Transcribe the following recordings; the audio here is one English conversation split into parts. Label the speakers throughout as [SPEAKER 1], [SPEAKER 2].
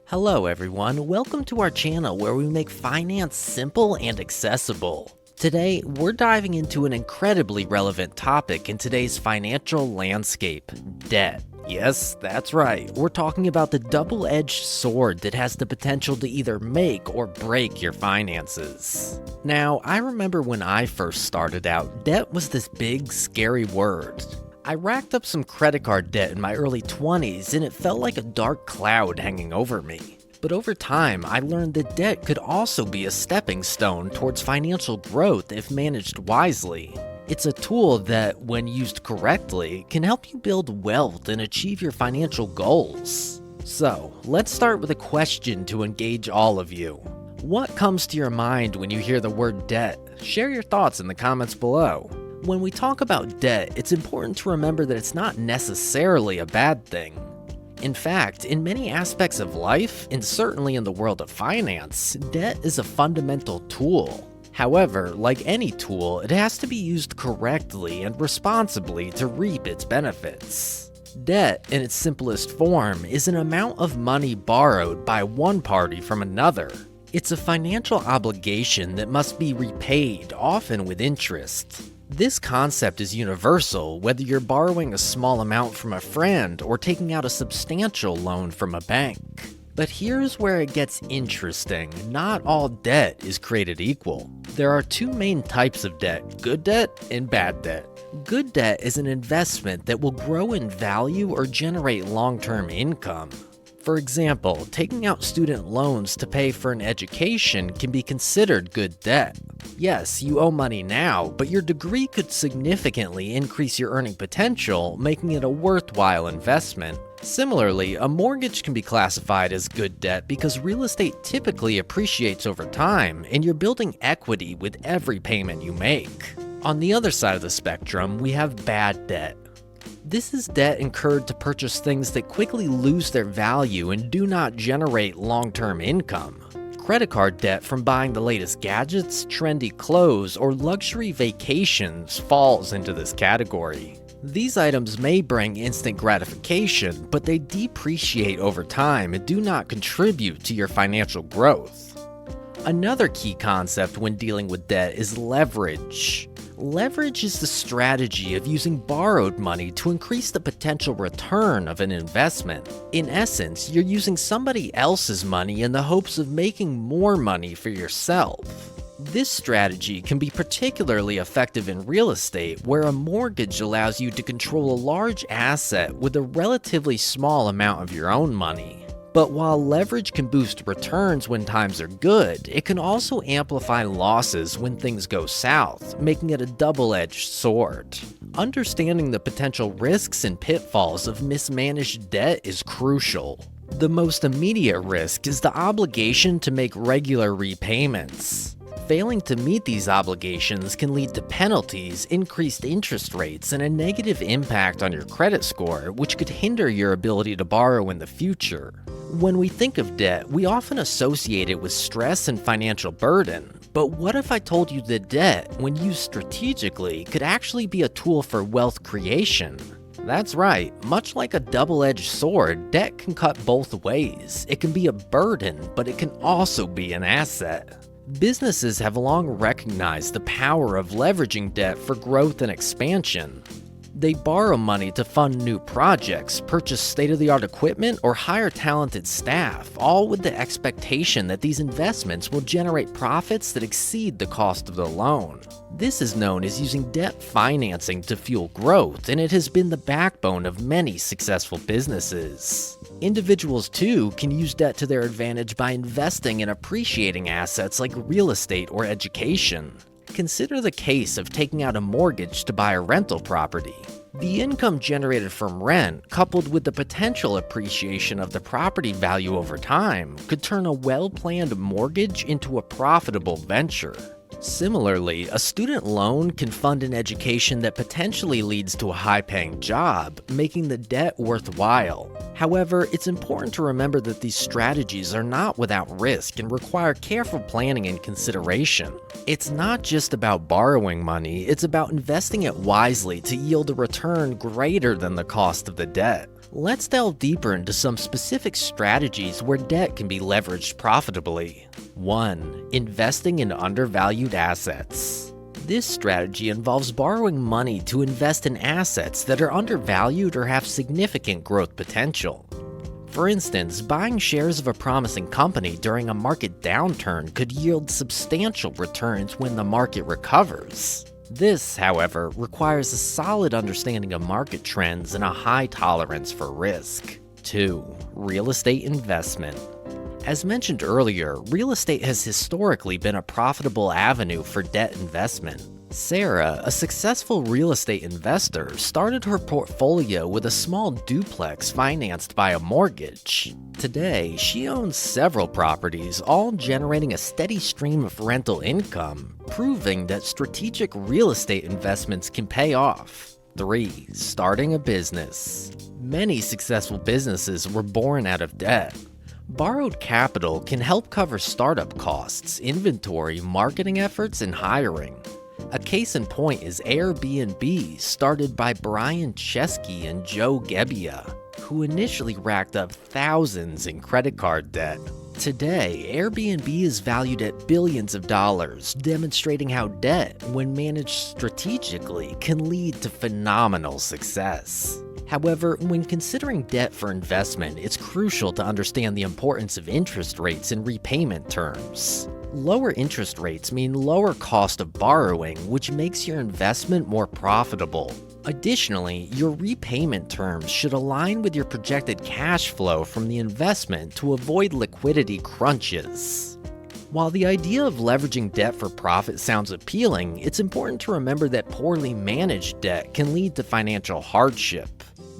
[SPEAKER 1] Hello everyone, welcome to our channel where we make finance simple and accessible. Today, we're diving into an incredibly relevant topic in today's financial landscape, debt. Yes, that's right, we're talking about the double-edged sword that has the potential to either make or break your finances. Now, I remember when I first started out, debt was this big, scary word. I racked up some credit card debt in my early 20s and it felt like a dark cloud hanging over me. But over time, I learned that debt could also be a stepping stone towards financial growth if managed wisely. It's a tool that, when used correctly, can help you build wealth and achieve your financial goals. So, let's start with a question to engage all of you. What comes to your mind when you hear the word debt? Share your thoughts in the comments below. When we talk about debt, it's important to remember that it's not necessarily a bad thing. In fact, in many aspects of life, and certainly in the world of finance, debt is a fundamental tool. However, like any tool, it has to be used correctly and responsibly to reap its benefits. Debt, in its simplest form, is an amount of money borrowed by one party from another. It's a financial obligation that must be repaid, often with interest. This concept is universal, whether you're borrowing a small amount from a friend or taking out a substantial loan from a bank. But here's where it gets interesting. Not all debt is created equal. There are two main types of debt, good debt and bad debt. Good debt is an investment that will grow in value or generate long-term income. For example, taking out student loans to pay for an education can be considered good debt. Yes, you owe money now, but your degree could significantly increase your earning potential, making it a worthwhile investment. Similarly, a mortgage can be classified as good debt because real estate typically appreciates over time, and you're building equity with every payment you make. On the other side of the spectrum, we have bad debt. This is debt incurred to purchase things that quickly lose their value and do not generate long-term income. Credit card debt from buying the latest gadgets, trendy clothes, or luxury vacations falls into this category. These items may bring instant gratification, but they depreciate over time and do not contribute to your financial growth. Another key concept when dealing with debt is leverage. Leverage is the strategy of using borrowed money to increase the potential return of an investment. In essence, you're using somebody else's money in the hopes of making more money for yourself. This strategy can be particularly effective in real estate, where a mortgage allows you to control a large asset with a relatively small amount of your own money. But while leverage can boost returns when times are good, it can also amplify losses when things go south, making it a double-edged sword. Understanding the potential risks and pitfalls of mismanaged debt is crucial. The most immediate risk is the obligation to make regular repayments. Failing to meet these obligations can lead to penalties, increased interest rates, and a negative impact on your credit score, which could hinder your ability to borrow in the future. When we think of debt, we often associate it with stress and financial burden. But what if I told you that debt, when used strategically, could actually be a tool for wealth creation? That's right, much like a double-edged sword, debt can cut both ways. It can be a burden, but it can also be an asset. Businesses have long recognized the power of leveraging debt for growth and expansion. They borrow money to fund new projects, purchase state-of-the-art equipment, or hire talented staff, all with the expectation that these investments will generate profits that exceed the cost of the loan. This is known as using debt financing to fuel growth, and it has been the backbone of many successful businesses. Individuals, too, can use debt to their advantage by investing in appreciating assets like real estate or education. Consider the case of taking out a mortgage to buy a rental property. The income generated from rent, coupled with the potential appreciation of the property value over time, could turn a well-planned mortgage into a profitable venture. Similarly, a student loan can fund an education that potentially leads to a high-paying job, making the debt worthwhile. However, it's important to remember that these strategies are not without risk and require careful planning and consideration. It's not just about borrowing money, it's about investing it wisely to yield a return greater than the cost of the debt. Let's delve deeper into some specific strategies where debt can be leveraged profitably. 1. Investing in undervalued assets. This strategy involves borrowing money to invest in assets that are undervalued or have significant growth potential. For instance, buying shares of a promising company during a market downturn could yield substantial returns when the market recovers. This, however, requires a solid understanding of market trends and a high tolerance for risk. 2. Real estate investment. As mentioned earlier, real estate has historically been a profitable avenue for debt investment. Sarah, a successful real estate investor, started her portfolio with a small duplex financed by a mortgage. Today, she owns several properties, all generating a steady stream of rental income, proving that strategic real estate investments can pay off. 3. Starting a business. Many successful businesses were born out of debt. Borrowed capital can help cover startup costs, inventory, marketing efforts, and hiring. A case in point is Airbnb, started by Brian Chesky and Joe Gebbia, who initially racked up thousands in credit card debt. Today, Airbnb is valued at billions of dollars, demonstrating how debt, when managed strategically, can lead to phenomenal success. However, when considering debt for investment, it's crucial to understand the importance of interest rates and repayment terms. Lower interest rates mean lower cost of borrowing, which makes your investment more profitable. Additionally, your repayment terms should align with your projected cash flow from the investment to avoid liquidity crunches. While the idea of leveraging debt for profit sounds appealing, it's important to remember that poorly managed debt can lead to financial hardship.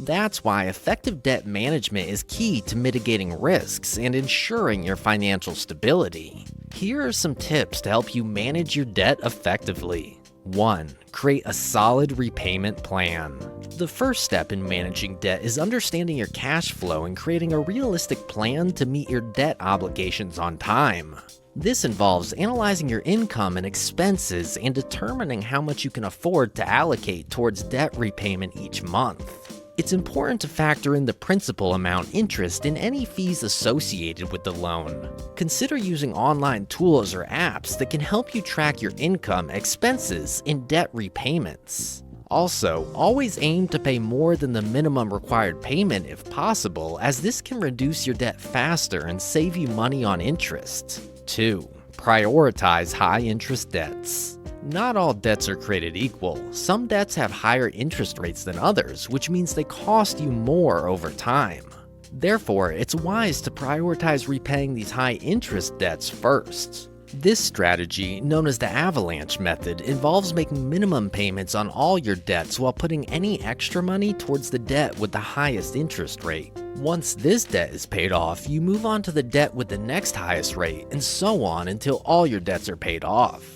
[SPEAKER 1] That's why effective debt management is key to mitigating risks and ensuring your financial stability. Here are some tips to help you manage your debt effectively. 1. Create a solid repayment plan. The first step in managing debt is understanding your cash flow and creating a realistic plan to meet your debt obligations on time. This involves analyzing your income and expenses and determining how much you can afford to allocate towards debt repayment each month. It's important to factor in the principal amount, interest, and any fees associated with the loan. Consider using online tools or apps that can help you track your income, expenses, and debt repayments. Also, always aim to pay more than the minimum required payment if possible, as this can reduce your debt faster and save you money on interest. 2. Prioritize high-interest debts. Not all debts are created equal. Some debts have higher interest rates than others, which means they cost you more over time. Therefore, it's wise to prioritize repaying these high-interest debts first. This strategy, known as the avalanche method, involves making minimum payments on all your debts while putting any extra money towards the debt with the highest interest rate. Once this debt is paid off, you move on to the debt with the next highest rate, and so on until all your debts are paid off.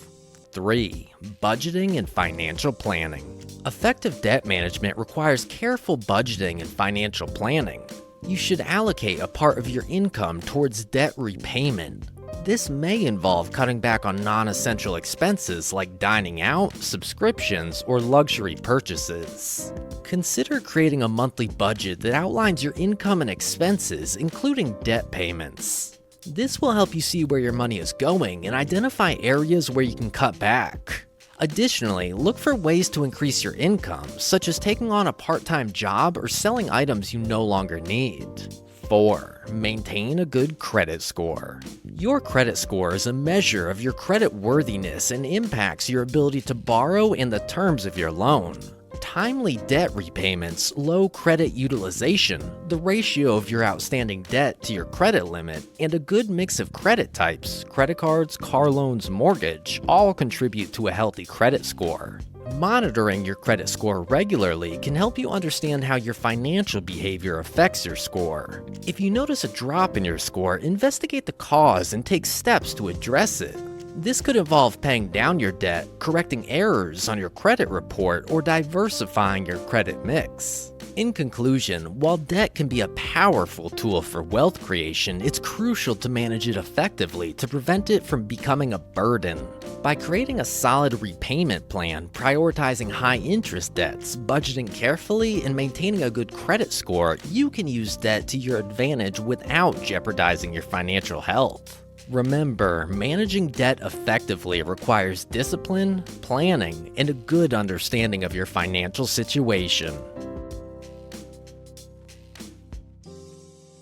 [SPEAKER 1] 3. Budgeting and financial planning. Effective debt management requires careful budgeting and financial planning. You should allocate a part of your income towards debt repayment. This may involve cutting back on non-essential expenses like dining out, subscriptions, or luxury purchases. Consider creating a monthly budget that outlines your income and expenses, including debt payments. This will help you see where your money is going and identify areas where you can cut back. Additionally, look for ways to increase your income, such as taking on a part-time job or selling items you no longer need. 4. Maintain a good credit score. Your credit score is a measure of your credit worthiness and impacts your ability to borrow and the terms of your loan. Timely debt repayments, low credit utilization, the ratio of your outstanding debt to your credit limit, and a good mix of credit types, credit cards, car loans, mortgage, all contribute to a healthy credit score. Monitoring your credit score regularly can help you understand how your financial behavior affects your score. If you notice a drop in your score, investigate the cause and take steps to address it. This could involve paying down your debt, correcting errors on your credit report, or diversifying your credit mix. In conclusion, while debt can be a powerful tool for wealth creation, it's crucial to manage it effectively to prevent it from becoming a burden. By creating a solid repayment plan, prioritizing high-interest debts, budgeting carefully, and maintaining a good credit score, you can use debt to your advantage without jeopardizing your financial health. Remember, managing debt effectively requires discipline, planning, and a good understanding of your financial situation.